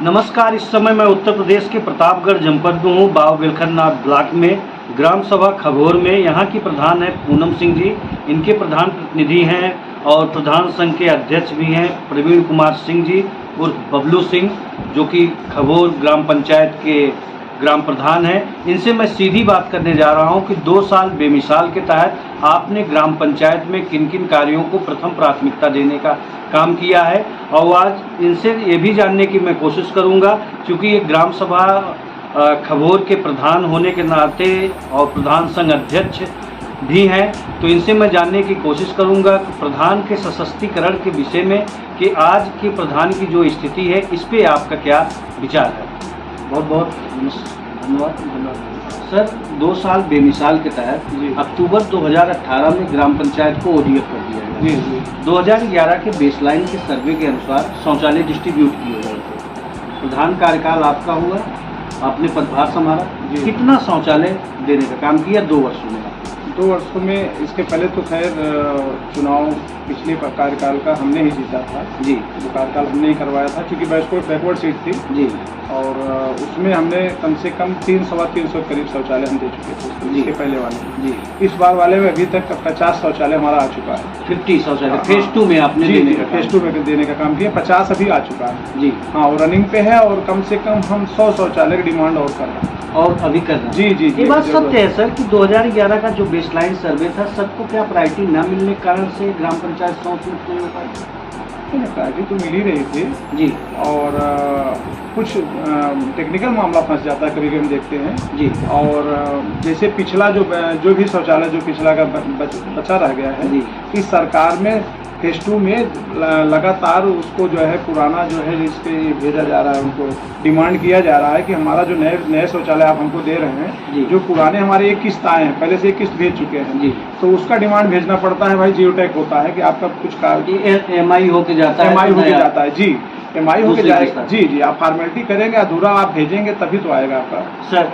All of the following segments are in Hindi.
नमस्कार। इस समय मैं उत्तर प्रदेश के प्रतापगढ़ जनपद में हूँ, बाव बिलखनाथ ब्लॉक में ग्राम सभा खबोर में। यहाँ की प्रधान है पूनम सिंह जी, इनके प्रधान प्रतिनिधि हैं और प्रधान संघ के अध्यक्ष भी हैं प्रवीण कुमार सिंह जी उर्फ बबलू सिंह, जो कि खबोर ग्राम पंचायत के ग्राम प्रधान हैं। इनसे मैं सीधी बात करने जा रहा हूं कि 2 साल बेमिसाल के तहत आपने ग्राम पंचायत में किन किन कार्यों को प्रथम प्राथमिकता देने का काम किया है, और आज इनसे ये भी जानने की मैं कोशिश करूंगा, क्योंकि ये ग्राम सभा खबोर के प्रधान होने के नाते और प्रधान संघ अध्यक्ष भी हैं, तो इनसे मैं जानने की कोशिश करूंगा कि प्रधान के सशक्तिकरण के विषय में कि आज के प्रधान की जो स्थिति है इस पे आपका क्या विचार है। बहुत बहुत धन्यवाद सर। 2 साल बेमिसाल के तहत अक्टूबर 2018 में ग्राम पंचायत को ओडीएफ कर दिया गया। जी। 2011 के बेसलाइन के सर्वे के अनुसार शौचालय डिस्ट्रीब्यूट किए गए थे। प्रधान कार्यकाल आपका हुआ, आपने पदभार संभाला, कितना शौचालय देने का काम किया 2 वर्षों में? 2 वर्षों में इसके पहले तो खैर चुनाव पिछले कार्यकाल का हमने ही जीता था जी। वो कार्यकाल हमने ही करवाया था, क्योंकि बैकवर्ड सीट थी जी, और उसमें हमने कम से कम 300 करीब शौचालय हम दे चुके थे इसके पहले वाले जी। इस बार वाले में अभी तक 50 शौचालय हमारा आ चुका है। 50 शौचालय फेज 2 में आपने फेज 2 में देने का काम किया। 50 अभी आ चुका है जी। हाँ, और रनिंग पे है, और कम से कम हम 100 शौचालय की डिमांड और कर रहे हैं और अभी कर रहे हैं जी। ये बात सत्य है सर कि 2011 का जो बेसलाइन सर्वे था, सबको क्या प्रायोरिटी न मिलने के कारण से ग्राम पंचायत शौच मुक्त नहीं हो पाई? प्रायोरिटी तो मिल ही रही थी जी, और कुछ टेक्निकल मामला फंस जाता है कभी कभी हम देखते हैं जी। और जैसे पिछला जो भी शौचालय जो पिछला का बचा रह गया है जी, इस सरकार में फेज 2 में लगातार उसको जो है पुराना जो है इस पे भेजा जा रहा है, उनको डिमांड किया जा रहा है कि हमारा जो नए शौचालय आप हमको दे रहे हैं, जो पुराने हमारे एक किस्त आए हैं, पहले से एक किस्त भेज चुके हैं जी, तो उसका डिमांड भेजना पड़ता है भाई। जियोटैक होता है कि आपका कुछ एमआई होके जाता है, एमआई होके जाता है जी, एमआई होके जाएगा जी। आप फॉर्मेलिटी करेंगे, अधूरा आप भेजेंगे तभी तो आएगा आपका।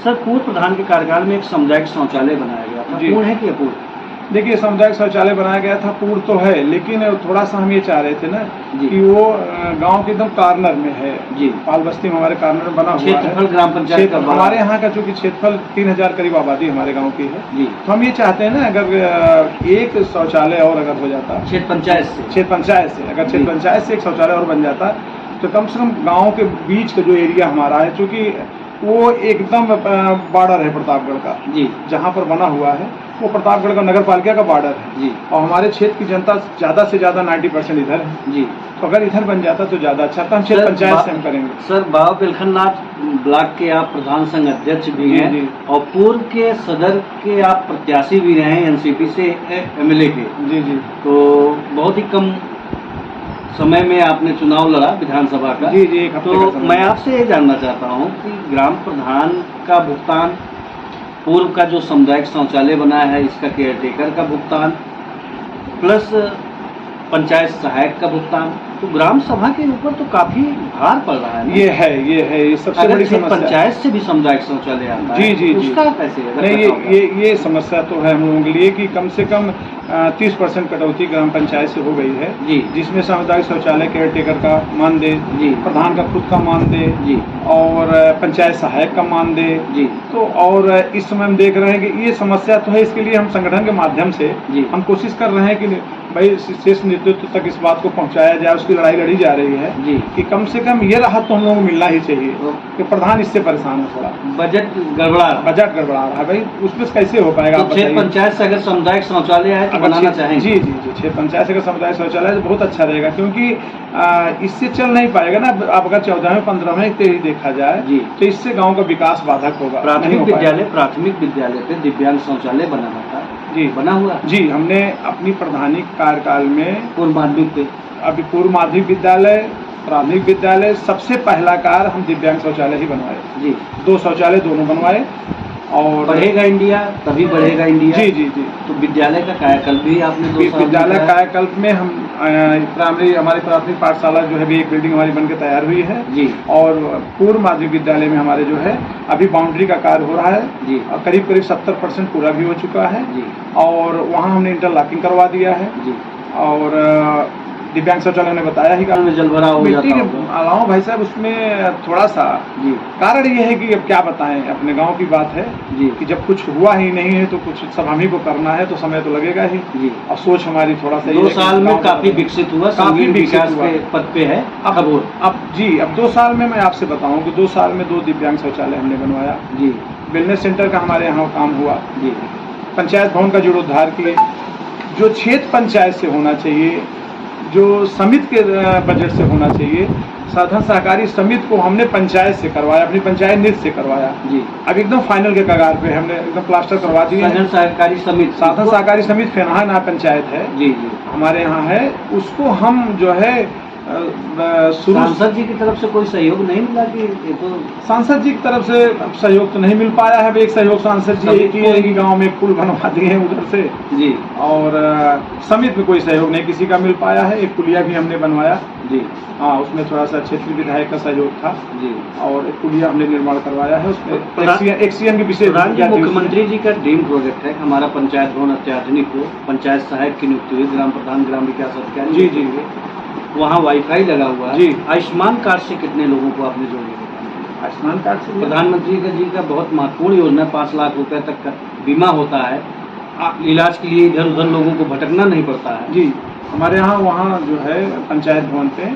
सर पूर्व प्रधान के कार्यकाल में एक सामुदायिक शौचालय बनाया गया था, पूर्ण है कि अपूर्ण? देखिए, सामुदायिक शौचालय बनाया गया था, पूर्ण तो है, लेकिन थोड़ा सा हम ये चाह रहे थे ना कि वो गांव के एकदम कार्नर में है जी। पाल बस्ती में हमारे कार्नर में बना हुआ है ग्राम पंचायत हमारे यहाँ का, चूंकि क्षेत्रफल 3000 करीब आबादी हमारे गांव की है जी, तो हम ये चाहते हैं ना, अगर एक शौचालय और अगर हो जाता क्षेत्र पंचायत से अगर क्षेत्र पंचायत से एक शौचालय और बन जाता, तो कम से कम गाँव के बीच का जो एरिया हमारा है, चूँकि वो एकदम बॉर्डर है प्रतापगढ़ का जी, जहाँ पर बना हुआ है वो प्रतापगढ़ का नगर पालिका का बॉर्डर है जी, और हमारे क्षेत्र की जनता ज़्यादा से ज़्यादा 90% इधर है जी, तो अगर इधर बन जाता तो ज़्यादा अच्छा था। हम क्षेत्र पंचायत से हम करेंगे। सर, बाव बिलखनाथ ब्लॉक के आप प्रधान संघ अध्यक्ष भी हैं और पूर्व के सदर के आप प्रत्याशी भी रहे हैं एनसीपी से एमएलए के जी, तो बहुत ही कम समय में आपने चुनाव लड़ा विधानसभा का जी। तो मैं आपसे ये जानना चाहता हूँ कि ग्राम प्रधान का भुगतान, पूर्व का जो सामुदायिक शौचालय बनाया है इसका केयरटेकर का भुगतान, प्लस पंचायत सहायक का भुगतान, तो ग्राम सभा के ऊपर तो काफी भार पड़ रहा है। ये है सबसे बड़ी समस्या। पंचायत से भी सामुदायिक शौचालय आता है जी, उसका कैसे है? नहीं, ये समस्या तो है हम लोगों के लिए कि कम से कम 30% कटौती ग्राम पंचायत से हो गई है जी, जिसमें सामुदायिक शौचालय केयरटेकर का मानदेय जी, प्रधान का खुद का मानदेय जी, और पंचायत सहायक का मानदेय जी। तो और इस समय हम देख रहे हैं कि ये समस्या तो है, इसके लिए हम संगठन के माध्यम से हम कोशिश कर रहे हैं कि भाई शीर्ष नेतृत्व तक इस बात को पहुंचाया जाए, उसकी लड़ाई लड़ी जा रही है जी, कि कम से कम ये राहत तो हम लोगों को मिलना ही चाहिए कि प्रधान इससे परेशान है, थोड़ा बजट गड़बड़ा रहा है भाई, उसमें कैसे हो पाएगा? तो क्षेत्र पंचायत से अगर सामुदायिक शौचालय है तो बनाना चाहेंगे जी। क्षेत्र पंचायत से अगर सामुदायिक शौचालय तो बहुत अच्छा रहेगा, क्योंकि इससे चल नहीं पाएगा ना। आप अगर 14वें 15वें ही देखा जाए जी, तो इससे गाँव का विकास बाधक होगा। प्राथमिक विद्यालय पे दिव्यांग शौचालय बनाना था जी, बना हुआ जी। हमने अपनी प्रधानी कार्यकाल में पूर्व माध्यमिक विद्यालय, प्राथमिक विद्यालय, सबसे पहला कार्य हम दिव्यांग शौचालय ही बनवाए जी। 2 शौचालय दोनों बनवाए, और बढ़ेगा इंडिया तभी बढ़ेगा इंडिया जी। तो विद्यालय का कायाकल्प भी आपने 2 साल विद्यालय कायाकल्प में हम हमारी प्राथमिक पाठशाला जो है भी एक बिल्डिंग हमारी बनकर तैयार हुई है जी, और पूर्व माध्यमिक विद्यालय में हमारे जो है अभी बाउंड्री का कार्य हो रहा है जी, और करीब 70% पूरा भी हो चुका है जी, और वहाँ हमने इंटरलॉकिंग करवा दिया है जी, और दिव्यांग शौचालय ने बताया ही में जल भराव हो मिट्टी जाता के होगा। अलावा भाई साहब उसमें थोड़ा सा जी कारण ये है कि अब क्या बताएं, अपने गांव की बात है जी कि जब कुछ हुआ ही नहीं है तो कुछ सब हम ही को करना है, तो समय तो लगेगा ही। जी। और सोच हमारी थोड़ा सा 2 साल में काफी विकसित हुआ, काफी संगीन विकसित विकास हुआ। के पद पे है खबोर। अब 2 साल में मैं आपसे बताऊं कि 2 साल में 2 दिव्यांग शौचालय हमने बनवाया जी वेलनेस सेंटर का हमारे यहाँ काम हुआ, जी पंचायत भवन का जीर्णोद्धार किए, जो क्षेत्र पंचायत से होना चाहिए, जो समिति के बजट से होना चाहिए, साधन सहकारी समिति को हमने पंचायत से करवाया, अपनी पंचायत निधि से करवाया जी। अब एकदम फाइनल के कगार पे हमने एकदम प्लास्टर करवा दिए। साधन सहकारी समिति, साधन सहकारी समिति फेनहा ना पंचायत है जी जी हमारे यहाँ है, उसको हम जो है शुरू सांसद जी की तरफ से कोई सहयोग नहीं मिला कि ये तो सांसद जी की तरफ से सहयोग तो नहीं मिल पाया है। एक सहयोग सांसद जी की है कि गांव में पुल बनवा दिए हैं उधर से जी, और समिति में कोई सहयोग नहीं किसी का मिल पाया है। एक पुलिया भी हमने बनवाया जी, हाँ, उसमें थोड़ा सा क्षेत्रीय विधायक का सहयोग था जी, और एक पुलिया हमने निर्माण करवाया है, उसमें एक सीएम की विशेष मुख्यमंत्री जी का ड्रीम प्रोजेक्ट है हमारा पंचायत भवन अत्याधुनिक हो, पंचायत सहायक की नियुक्ति हुई, ग्राम प्रधान ग्राम विकास अधिकारी जी जी वहाँ वाईफाई लगा हुआ है जी। आयुष्मान कार्ड से कितने लोगों को आपने जोड़ने का काम किया? आयुष्मान कार्ड से प्रधानमंत्री जी का बहुत महत्वपूर्ण योजना, 5 लाख रुपए तक का बीमा होता है, इलाज के लिए इधर उधर लोगों को भटकना नहीं पड़ता है जी। हमारे यहाँ वहाँ जो है पंचायत भवन पे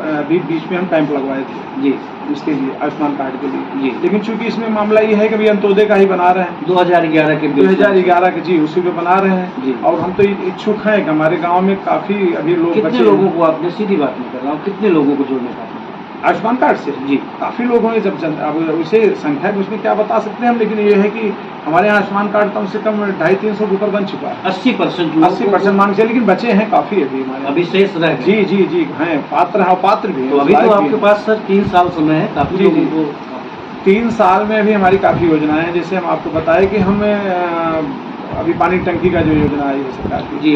अभी बीच में हम कैंप लगवाए थे जी, इसके लिए आयुष्मान कार्ड के लिए जी। लेकिन चूंकि इसमें मामला ये है कि अभी अंत्योदय का ही बना रहे हैं 2011 के 2011 के जी, उसी पे बना रहे हैं जी। और हम तो इच्छुक हैं कि हमारे गांव में काफी अभी लोग कितने बचे लोगों को आपने, सीधी बात नहीं कर रहा हूँ, कितने लोगों को जोड़ने का आयुष्मान कार्ड से जी? काफी लोग होंगे, जब अब उसे संख्या में उसमें क्या बता सकते हैं हम, लेकिन ये है कि हमारे यहाँ आयुष्मान कार्ड कम से कम 250-300 के ऊपर बन चुका है। 80% मान के, लेकिन बचे हैं काफी अभी हमारे अभी शेष रह गए। जी जी जी हैं, पात्र है, पात्र भी है। तो अभी तो आपके पास सर 3 साल समय है, काफी जी, लोगों को 3 साल में अभी हमारी काफी योजनाएं हैं। जैसे हम आपको बताएं कि हम अभी पानी टंकी का जो योजना आई है सरकार की जी,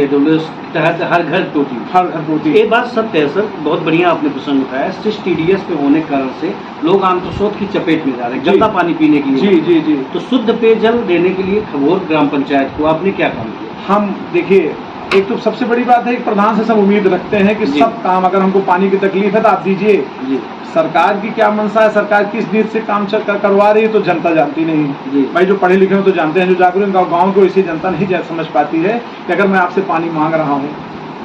तहत हर घर टोटी। ये बात सत्य है सर, बहुत बढ़िया आपने प्रसंग उठाया। सिर्फ TDS पे होने के कारण से लोग आंतसोत की चपेट में जा रहे हैं, गंदा पानी पीने के लिए। जी जी जी। तो शुद्ध पेयजल देने के लिए खबोर ग्राम पंचायत को आपने क्या काम किया? हम देखिए, एक तो सबसे बड़ी बात है कि प्रधान से सब उम्मीद रखते हैं कि सब काम, अगर हमको पानी की तकलीफ है तो आप दीजिए। जी। सरकार की क्या मंशा है, सरकार किस नीति से काम करवा रही है तो जनता जानती नहीं। भाई जो पढ़े लिखे हो तो जानते हैं, जो जागरूक गाँव को इसी जनता नहीं समझ पाती है कि अगर मैं आपसे पानी मांग रहा हूँ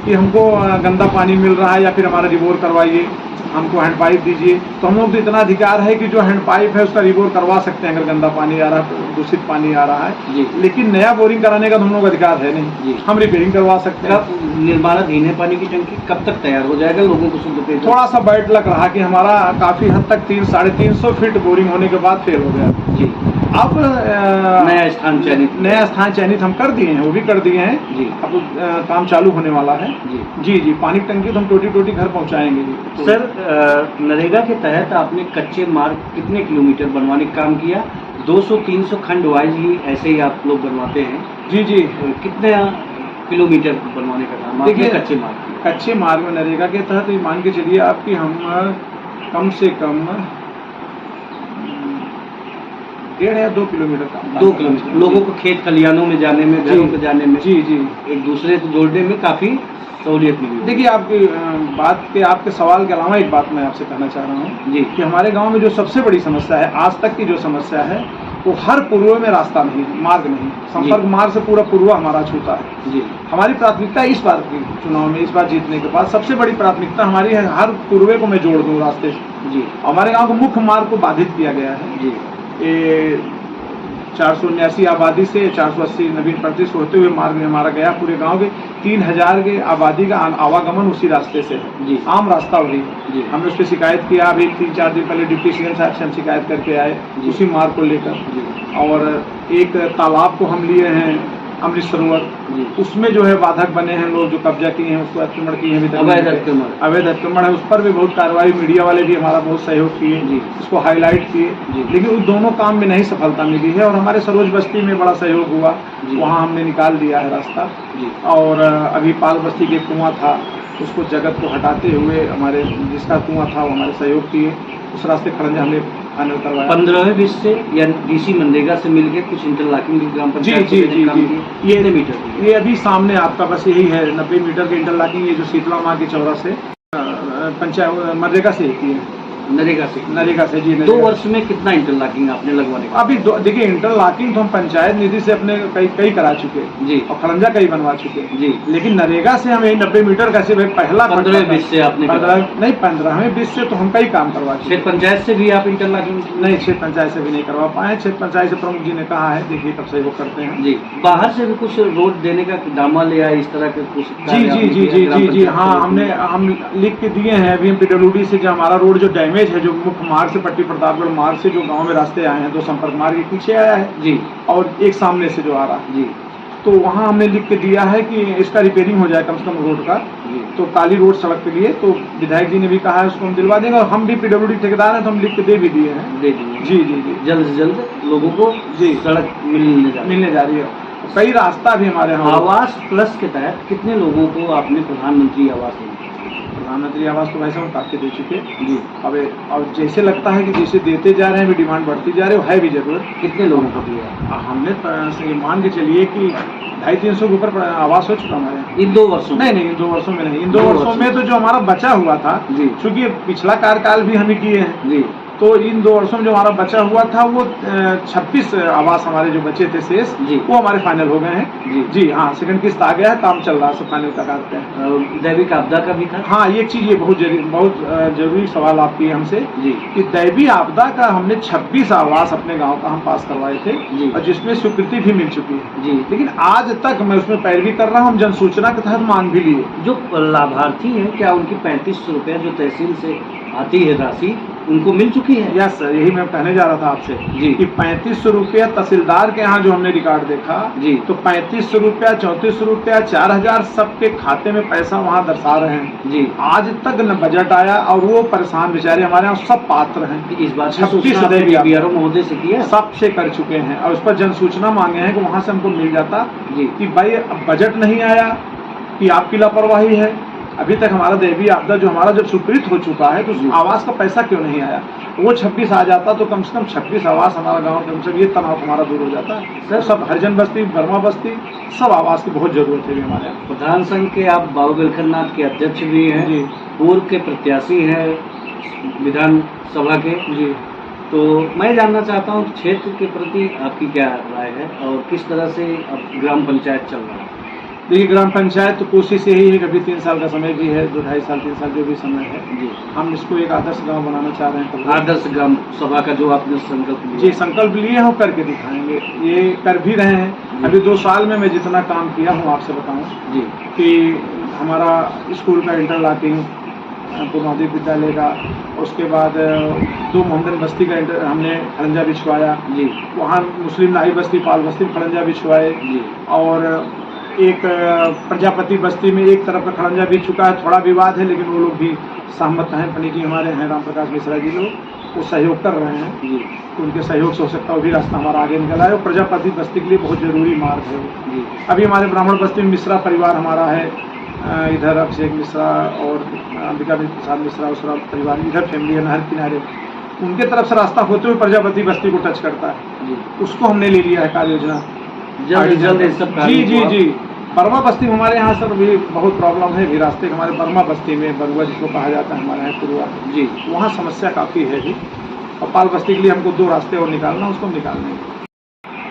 कि हमको गंदा पानी मिल रहा है या फिर हमारा रिबोर करवाइए, हमको हैंडपाइप दीजिए, तो हम लोग तो इतना अधिकार है कि जो हैंडपाइप है उसका रिबोर करवा सकते हैं अगर गंदा पानी आ रहा है, दूषित पानी आ रहा है। लेकिन नया बोरिंग कराने का तो हम लोग अधिकार है नहीं, हम रिपेयरिंग करवा सकते हैं। निर्माणाधीन है पानी की टंकी, कब तक तैयार हो जाएगा लोगों को शुद्ध पेयजल? थोड़ा सा बैड लग रहा कि हमारा काफी हद तक 300-350 फीट बोरिंग होने के बाद फेल हो गया जी। अब नया स्थान चयनित हम कर दिए हैं, वो भी कर दिए हैं जी। अब काम चालू होने वाला है जी जी। पानी की टंकी तो हम टोटी घर पहुंचाएंगे जी। तो सर नरेगा के तहत आपने कच्चे मार्ग कितने किलोमीटर बनवाने का काम किया? 200-300 खंड वाइज ही ऐसे ही आप लोग बनवाते हैं जी जी। कितने किलोमीटर बनवाने का काम देखिए कच्चे मार्ग में नरेगा के तहत मान के चलिए आपकी हम कम से कम 1.5 या 2 किलोमीटर का 2 किलोमीटर लोगों को खेत खलियानों में जाने में, घरों पे जाने में, जी जी, एक दूसरे को जोड़ने में काफी सहूलियत मिली। देखिए आपकी आपके सवाल के अलावा एक बात मैं आपसे कहना चाह रहा हूँ जी कि हमारे गांव में जो सबसे बड़ी समस्या है, आज तक की जो समस्या है, वो हर पूर्व में रास्ता नहीं, मार्ग नहीं, संपर्क मार्ग से पूरा पूर्व हमारा छूटा है जी। हमारी प्राथमिकता इस बार की चुनाव में, इस बार जीतने के बाद सबसे बड़ी प्राथमिकता हमारी है हर पूर्वे को मैं जोड़ दूँ रास्ते से जी। हमारे गाँव को मुख्य मार्ग को बाधित किया गया है जी। 479 आबादी से 480 नवीन प्रतिशत होते हुए मार्ग में हमारा गया, पूरे गांव के 3000 के आबादी का आवागमन उसी रास्ते से है जी। आम रास्ता वही जी। हमने उस पर शिकायत किया, अभी 3-4 दिन पहले डिप्टी सीएम साहब से हम शिकायत करके आए उसी मार्ग को लेकर। और एक तालाब को हम लिए हैं अमृत सरोवर, उसमें जो है बाधक बने हैं लोग, जो कब्जा किए हैं, उसको अतिक्रमण किए हैं, अवैध अतिक्रमण है, उस पर भी बहुत कार्रवाई, मीडिया वाले भी हमारा बहुत सहयोग किए, उसको हाईलाइट किए, लेकिन उन दोनों काम में नहीं सफलता मिली है। और हमारे सरोज बस्ती में बड़ा सहयोग हुआ, वहाँ हमने निकाल दिया है रास्ता। और अभी पाल बस्ती के कुआं था, उसको जगत को हटाते हुए हमारे जिसका कुआं था वो हमारे सहयोग किए, उस रास्ते खड़ंजा हमने फाइनल करवाया। 15वें विश्व से या डीसी मनरेगा से मिलके कुछ इंटरलॉकिंग भी ग्राम जी पंचायत जी जी जी ये मीटर ये अभी सामने आपका बस यही है 90 मीटर के इंटरलॉकिंग, ये जो शीतला माँ के चौरा से पंचायत मनरेगा से की है, नरेगा से जी। 2 वर्ष में कितना इंटरलॉकिंग आपने लगवाने का? अभी देखिए इंटरलॉकिंग तो हम पंचायत निधि से अपने कई करा चुके जी, और खड़ंजा कई बनवा चुके जी, लेकिन नरेगा से हम यही 90 मीटर का सिर्फ पहला 15 से आपने नहीं 15वें 20 से तो हम कई काम करवा चुके। क्षेत्र पंचायत से भी आप इंटरलॉकिंग? नहीं, क्षेत्र पंचायत से भी नहीं करवा पाए। क्षेत्र पंचायत से प्रमुख जी ने कहा है, देखिए कब से वो करते हैं जी। बाहर से भी कुछ रोड देने का दामल या इस तरह के कुछ? जी जी जी जी जी जी हाँ, हम लिख के दिए हैं अभी PWD से, जो हमारा रोड जो डैमेज है, जो मुख्य मार्ग से पट्टी प्रतापगढ़ मार्ग से जो गांव में रास्ते आए हैं, 2 संपर्क मार्ग के पीछे आया है जी, और एक सामने से जो आ रहा है जी, तो वहाँ हमने लिख के दिया है कि इसका रिपेयरिंग हो जाए कम से कम रोड का जी। तो काली रोड सड़क के लिए, तो विधायक जी ने भी कहा है उसको हम दिलवा देंगे, और हम भी PWD ठेकेदार हैं तो हम लिख के दे भी दिए हैं। दे दिए जी जी जी, जल्द से जल्द लोगों को जी सड़क मिलने जा रही है। कई रास्ता भी हमारे यहाँ। आवास प्लस के तहत कितने लोगों को आपने प्रधानमंत्री आवास दिया? प्रधानमंत्री आवास तो वैसे हम काफी दे चुके जी। अब जैसे लगता है कि जैसे देते जा रहे हैं, भी डिमांड बढ़ती जा रही है भी जरूरत। कितने लोगों को दिया? हमने मान के चलिए कि 250-300 के ऊपर आवास हो चुका हमारे इन 2 वर्षों? नहीं, इन 2 वर्षों में नहीं, इन 2 वर्षों में तो जो हमारा बचा हुआ था, क्योंकि पिछला कार्यकाल भी हमें किए हैं जी, तो इन 2 वर्षों में जो हमारा बचा हुआ था वो 26 आवास हमारे जो बचे थे शेष, वो हमारे फाइनल हो गए हैं जी। हाँ, सेकंड किस्त आ गया है, काम चल रहा है, सब फाइनल तक आते हैं। दैविक आपदा का भी था? हाँ, ये चीज ये बहुत जरूरी सवाल आप किए हमसे जी, कि दैवी आपदा का हमने 26 आवास अपने गांव का हम पास करवाए थे और जिसमें स्वीकृति भी मिल चुकी है जी, लेकिन आज तक मैं उसमें पैरवी कर रहा हूँ। हम जन सूचना के तहत मांग भी लिए। जो लाभार्थी है, क्या उनकी 3500 रुपये जो तहसील से आती है राशि, उनको मिल चुकी है? यस सर, यही मैं कहने जा रहा था आपसे जी, कि 3500 रुपया तहसीलदार के यहाँ जो हमने रिकॉर्ड देखा जी, तो 3500 रुपया, 3400 रुपया, 4000 सबके खाते में पैसा वहाँ दर्शा रहे हैं जी। आज तक न बजट आया और वो परेशान बेचारे हमारे यहाँ सब पात्र हैं। इस बात 26 महोदय से किया, सबसे कर चुके हैं और उस पर जन सूचना मांगे हैं कि वहाँ से हमको मिल जाता जी, कि भाई अब बजट नहीं आया कि आपकी लापरवाही है। अभी तक हमारा दैवी आपदा जो हमारा जब स्वीकृत हो चुका है तो उस आवास का पैसा क्यों नहीं आया? वो 26 आ जाता तो कम से कम 26 आवास हमारा गांव कम से कम ये तनाव हमारा दूर हो जाता है सर। सब हरिजन बस्ती, बर्मा बस्ती, सब आवास की बहुत जरूरत है हमारे यहाँ। प्रधान संघ के आप बाबू बिलखरनाथ के अध्यक्ष भी हैं जी, पूर्व के प्रत्याशी हैं विधानसभा के जी, तो मैं जानना चाहता हूँ क्षेत्र के प्रति आपकी क्या राय है और किस तरह से अब ग्राम पंचायत चल रहा है? देखिए, ग्राम पंचायत तो कोशिश यही है कि अभी 3 साल का समय भी है, 2-2.5 साल 3 साल जो भी समय है जी, हम इसको एक आदर्श गांव बनाना चाह रहे हैं। आदर्श ग्राम सभा का जो आपने संकल्प लिया जी, संकल्प लिए हैं, करके दिखाएंगे, ये कर भी रहे हैं। अभी 2 साल में मैं जितना काम किया हूँ आपसे बताऊँ जी, कि हमारा स्कूल का इंटरलॉकिंग, पूर्णोदय विद्यालय का, उसके बाद 2 मोहम्मदन बस्ती का हमने खड़ंजा बिछवाया जी, वहाँ मुस्लिम नाई बस्ती, पाल बस्ती में खड़ंजा बिछवाए जी, और एक प्रजापति बस्ती में एक तरफ का खड़ंजा भी चुका है। थोड़ा विवाद है लेकिन वो लोग भी सहमत हैं, पंडित जी हमारे हैं राम प्रकाश मिश्रा जी लोग, वो सहयोग कर रहे हैं जी, तो उनके सहयोग से हो सकता है वो भी रास्ता हमारा आगे निकल आए। और प्रजापति बस्ती के लिए बहुत जरूरी मार्ग है जी। अभी हमारे ब्राह्मण बस्ती में मिश्रा परिवार हमारा है, इधर अभिषेक मिश्रा और अंबिका प्रसाद मिश्रा उसरा परिवार, इधर फैमिली है नहर किनारे, उनके तरफ से रास्ता होते हुए प्रजापति बस्ती को टच करता है जी, उसको हमने ले लिया है कार्य योजना जल्द। जी जी जी, बर्मा बस्ती में हमारे यहाँ सर भी बहुत प्रॉब्लम है भी रास्ते के, हमारे बर्मा बस्ती में बरुआ जिसको कहा जाता है हमारे यहाँ पुरुआ जी, वहाँ समस्या काफ़ी है जी। और पाल बस्ती के लिए हमको 2 रास्ते और निकालना, उसको हम निकालने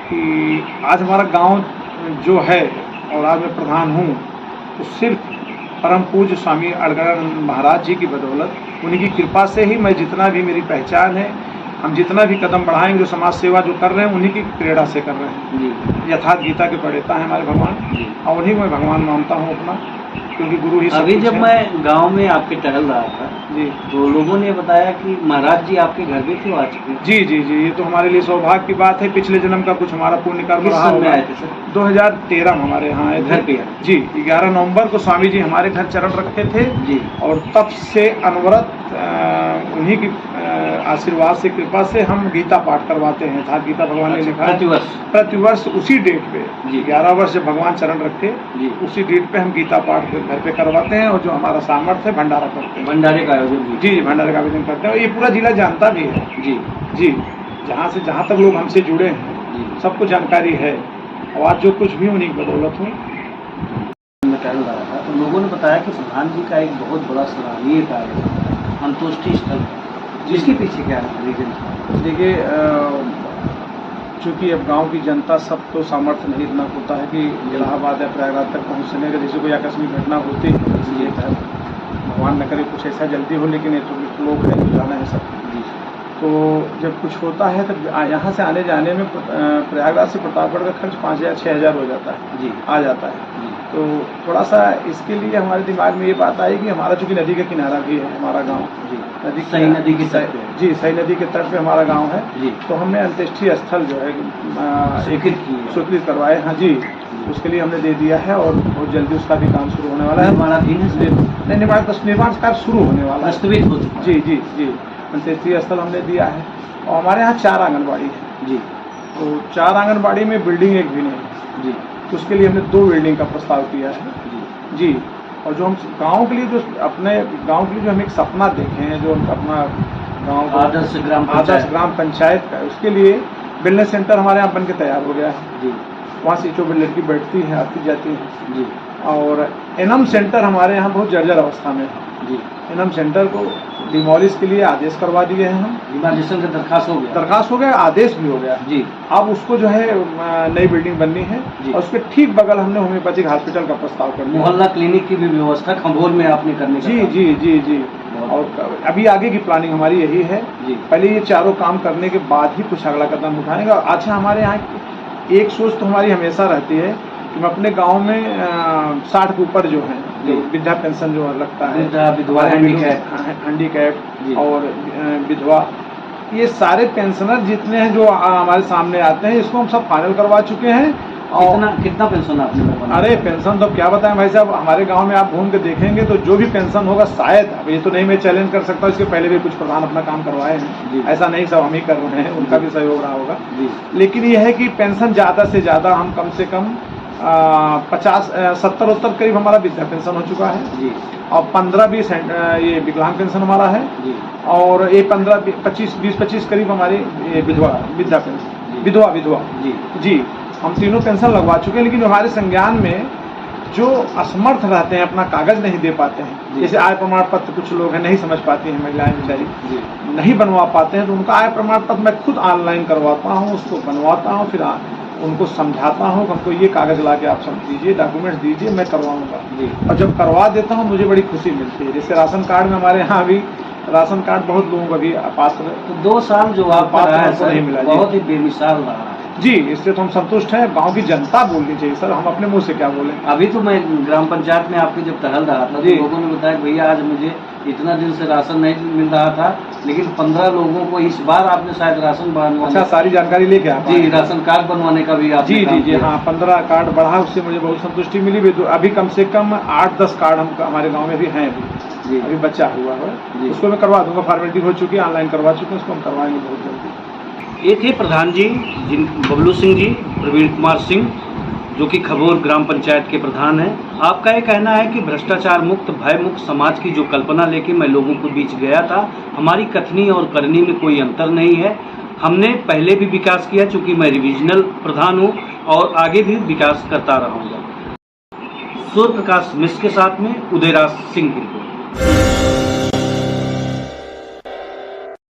कि आज हमारा गांव जो है और आज मैं प्रधान हूँ तो सिर्फ परम पूज्य स्वामी अड़गड़ानंद महाराज जी की बदौलत, उन्हीं की कृपा से ही मैं जितना भी मेरी पहचान है, हम जितना भी कदम बढ़ाएंगे, जो समाज सेवा जो कर रहे हैं उन्हीं की प्रेरणा से कर रहे हैं जी। यथार्थ गीता के प्रणेता है हमारे भगवान और उन्हीं को मैं भगवान मानता हूँ अपना, क्योंकि गुरु ही। अभी जब मैं गांव में आपके टहल रहा था जी, तो लोगों ने बताया कि महाराज जी आपके घर भी क्यों आ चुके? जी जी जी, ये तो हमारे लिए सौभाग्य की बात है। पिछले जन्म का कुछ हमारा पुण्य कर्म रहा होगा। 2013 में हमारे यहाँ आए घर पे जी। 11 नवंबर को स्वामी जी हमारे घर चरण रखे थे जी, और तब से अनवरत उन्हीं की आशीर्वाद से, कृपा से हम गीता पाठ करवाते हैं। था गीता भगवान ने लिखा प्रतिवर्ष उसी डेट पे 11 वर्ष जब भगवान चरण रखे उसी डेट पे हम गीता पाठ घर पे करवाते हैं, और जो हमारा सामर्थ्य है भंडारा करते हैं। भंडारे का आयोजन जी भंडारे का आयोजन करते हैं, और ये पूरा जिला जानता भी है। जी जहाँ तक लोग हमसे जुड़े हैं सबको जानकारी है, और आज जो कुछ भी उन्हीं की बदौलत हुई। मैं टहल रहा था तो लोगों ने बताया कि प्रधान जी का एक बहुत बड़ा सराहनीय कार्य है अंतोष्टि स्थल, जिसके पीछे क्या रीजन था? देखिए, चूँकि अब गांव की जनता सब तो सामर्थ्य नहीं इतना होता है कि इलाहाबाद या प्रयागराज तक पहुंचने का, जैसे कोई आकस्मिक घटना होती है, इसलिए भगवान न करे कुछ ऐसा जल्दी हो, लेकिन ये तो लोग हैं तो जाना है सब। तो जब कुछ होता है तब यहाँ से आने जाने में प्रयागराज से प्रतापगढ़ का खर्च 5,000-6,000 हो जाता है आ जाता है। तो थोड़ा सा इसके लिए हमारे दिमाग में ये बात आई कि हमारा चूँकि नदी का किनारा भी है हमारा गांव, सही नदी के तट पे, जी सही नदी के तट पे हमारा गांव है, तो हमने अंत्येष्टि स्थल जो है स्वीकृत करवाए। हाँ जी, उसके लिए हमने दे दिया है, और बहुत जल्दी उसका भी काम शुरू होने वाला है। हमारा निर्माण कार्य शुरू होने वाला है। जी अंत्येष्टि स्थल हमने दिया है, और हमारे यहाँ 4 आंगनबाड़ी है। तो 4 आंगनबाड़ी में बिल्डिंग एक भी नहीं। तो उसके लिए हमने 2 बिल्डिंग का प्रस्ताव किया है। जी और जो हम गांव के लिए जो हम एक सपना देखे हैं, जो अपना गांव आदर्श ग्राम पंचायत का, उसके लिए वेलनेस सेंटर हमारे यहाँ बन के तैयार हो गया है। वहाँ से 24 लड़की बैठती है, आती जाती है। और एनम सेंटर हमारे यहाँ बहुत जर्जर अवस्था में है। एनम सेंटर को डिमोलिश के लिए आदेश करवा दिए हैं हम। डिमोलिशन का दरखास्त हो गया, आदेश भी हो गया। अब उसको जो है नई बिल्डिंग बननी है, और उसके ठीक बगल हमने होम्योपैथिक हॉस्पिटल का प्रस्ताव कर दिया। मोहल्ला क्लिनिक की भी व्यवस्था खंभोर में आपने करने का। जी और अभी आगे की प्लानिंग हमारी यही है। पहले ये चारों काम करने के बाद ही कुछ अगला कदम उठाएंगे। अच्छा, हमारे यहाँ एक सोच तो हमारी हमेशा रहती है कि मैं अपने गांव में 60 के ऊपर जो है वृद्धा पेंशन जो लगता है, विधवा हैंडीकैप और विधवा, ये सारे पेंशनर जितने हैं जो हमारे सामने आते हैं, इसको हम सब फाइनल करवा चुके हैं। और कितना पेंशन आपने बनाया? अरे पेंशन तो क्या बताएं भाई साहब, हमारे गांव में आप घूम के देखेंगे तो जो भी पेंशन होगा, शायद अब ये तो नहीं मैं चैलेंज कर सकता, इसके पहले भी कुछ प्रधान अपना काम करवाए हैं, ऐसा नहीं सब हम ही कर रहे हैं, उनका भी सहयोग रहा होगा। लेकिन ये है कि पेंशन ज़्यादा से ज़्यादा हम कम से कम 50-70 करीब हमारा वृद्धा पेंशन हो चुका है, और 15-20 ये विकलांग पेंशन हमारा है, और ये 20-25 करीब हमारी वृद्धा पेंशन विधवा जी हम तीनों पेंशन लगवा चुके हैं। लेकिन हमारे संज्ञान में जो असमर्थ रहते हैं, अपना कागज नहीं दे पाते हैं, जैसे आय प्रमाण पत्र कुछ लोग हैं नहीं समझ पाती हैं, महिलाएं बेचारी नहीं बनवा पाते हैं, तो उनका आय प्रमाण पत्र मैं खुद ऑनलाइन करवाता हूँ, उसको बनवाता हूँ, फिर उनको समझाता हूँ, हमको ये कागज ला के आप दीजिए, डॉक्यूमेंट्स दीजिए, मैं करवाऊँगा। और जब करवा देता हूँ मुझे बड़ी खुशी मिलती है। जैसे राशन कार्ड में हमारे यहाँ अभी राशन कार्ड बहुत लोगों को अभी पात्र, तो 2 साल जो आपका रहा है सर, बहुत ही बेमिसाल रहा है। जी, इससे तो हम संतुष्ट हैं। गांव की जनता बोलनी चाहिए सर, हम अपने मुंह से क्या बोलें। अभी तो मैं ग्राम पंचायत में आपके जब टहल रहा था तो लोगों ने बताया भैया आज मुझे इतना दिन से राशन नहीं मिल रहा था, लेकिन 15 लोगों को इस बार आपने शायद राशन बनवाने। अच्छा, सारी जानकारी लेके आप? जी, राशन कार्ड बनवाने का भी आपने जी हाँ, 15 कार्ड बढ़ा, उससे मुझे बहुत संतुष्टि मिली। अभी कम से कम 8-10 कार्ड हम हमारे गाँव में भी हैं, अभी बच्चा हुआ है, उसको मैं करवा दूंगा। फॉर्मेलिटी हो चुकी है, ऑनलाइन करवा चुके हैं, उसको हम करवाएंगे बहुत जल्दी। ये थे प्रधान जी बबलू सिंह जी, प्रवीण कुमार सिंह, जो कि खबोर ग्राम पंचायत के प्रधान हैं। आपका ये कहना है कि भ्रष्टाचार मुक्त, भय मुक्त समाज की जो कल्पना लेके मैं लोगों के बीच गया था, हमारी कथनी और करनी में कोई अंतर नहीं है। हमने पहले भी विकास किया, चूँकि मैं रिविजनल प्रधान हूँ और आगे भी विकास करता रहूँगा। सूर्य प्रकाश मिश्र के साथ में उदयराज सिंह की रिपोर्ट।